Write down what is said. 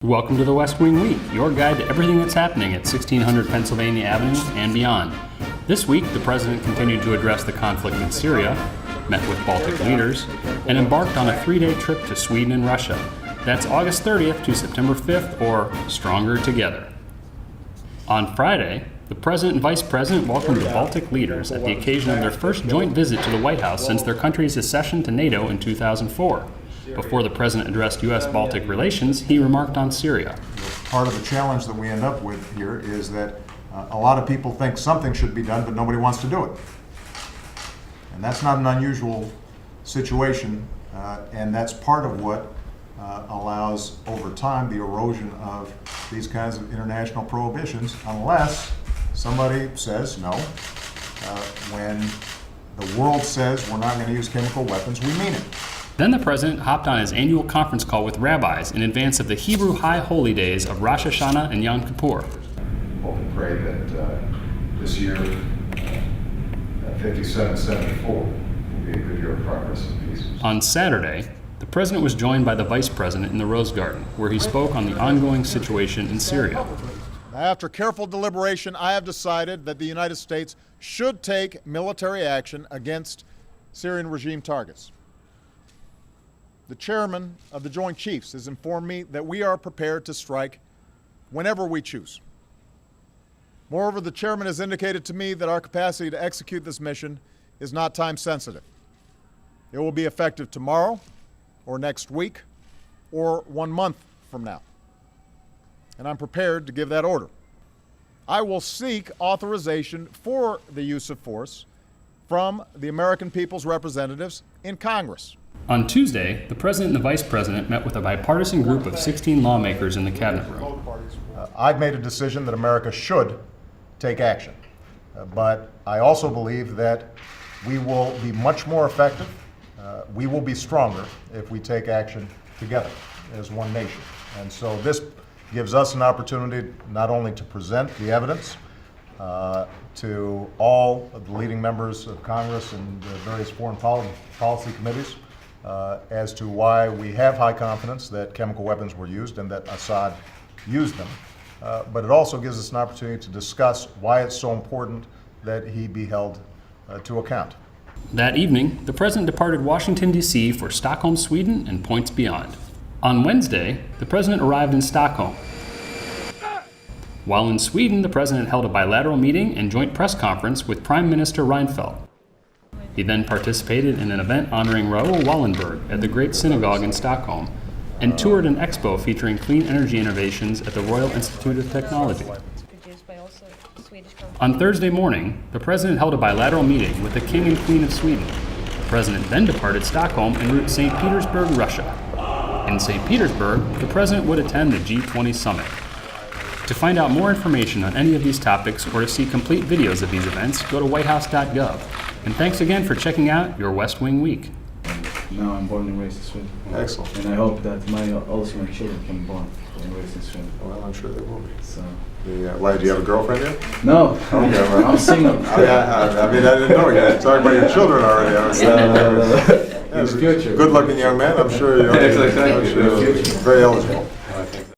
Welcome to the West Wing Week, your guide to everything that's happening at 1600 Pennsylvania Avenue and beyond. This week, the President continued to address the conflict in Syria, met with Baltic leaders, and embarked on a 3-day trip to Sweden and Russia. That's August 30th to September 5th, or Stronger Together. On Friday, the President and Vice President welcomed the Baltic leaders at the occasion of their first joint visit to the White House since their country's accession to NATO in 2004. Before the President addressed U.S.-Baltic relations, he remarked on Syria. Part of the challenge that we end up with here is that a lot of people think something should be done, but nobody wants to do it. And that's not an unusual situation, and that's part of what allows, over time, the erosion of these kinds of international prohibitions, unless somebody says no. When the world says we're not going to use chemical weapons, we mean it. Then the President hopped on his annual conference call with rabbis in advance of the Hebrew High Holy Days of Rosh Hashanah and Yom Kippur. Hope and pray that this year, 5774, will be a good year of progress and peace. On Saturday, the President was joined by the Vice President in the Rose Garden, where he spoke on the ongoing situation in Syria. After careful deliberation, I have decided that the United States should take military action against Syrian regime targets. The chairman of the Joint Chiefs has informed me that we are prepared to strike whenever we choose. Moreover, the chairman has indicated to me that our capacity to execute this mission is not time sensitive. It will be effective tomorrow, or next week, or 1 month from now. And I'm prepared to give that order. I will seek authorization for the use of force from the American people's representatives in Congress. On Tuesday, the President and the Vice President met with a bipartisan group of 16 lawmakers in the Cabinet room. I've made a decision that America should take action. But I also believe that we will be much more effective, we will be stronger if we take action together as one nation. And so this gives us an opportunity not only to present the evidence to all of the leading members of Congress and the various foreign policy committees as to why we have high confidence that chemical weapons were used and that Assad used them. But it also gives us an opportunity to discuss why it's so important that he be held to account. That evening, the President departed Washington, D.C. for Stockholm, Sweden, and points beyond. On Wednesday, the President arrived in Stockholm. While in Sweden, the President held a bilateral meeting and joint press conference with Prime Minister Reinfeldt. He then participated in an event honoring Raoul Wallenberg at the Great Synagogue in Stockholm and toured an expo featuring clean energy innovations at the Royal Institute of Technology. On Thursday morning, the President held a bilateral meeting with the King and Queen of Sweden. The President then departed Stockholm en route to St. Petersburg, Russia. In St. Petersburg, the President would attend the G20 summit. To find out more information on any of these topics or to see complete videos of these events, go to whitehouse.gov. And thanks again for checking out your West Wing Week. Now I'm born and raised in Sweden. Excellent. And I hope that also my children can be born and raised in Sweden. Well, I'm sure they will be. So. Why, do you have a girlfriend yet? No, Okay, well, I'm single. I mean, I didn't know yet. Talking about your children already. I was In the future. Good-looking young man. I'm sure you're Exactly. very eligible.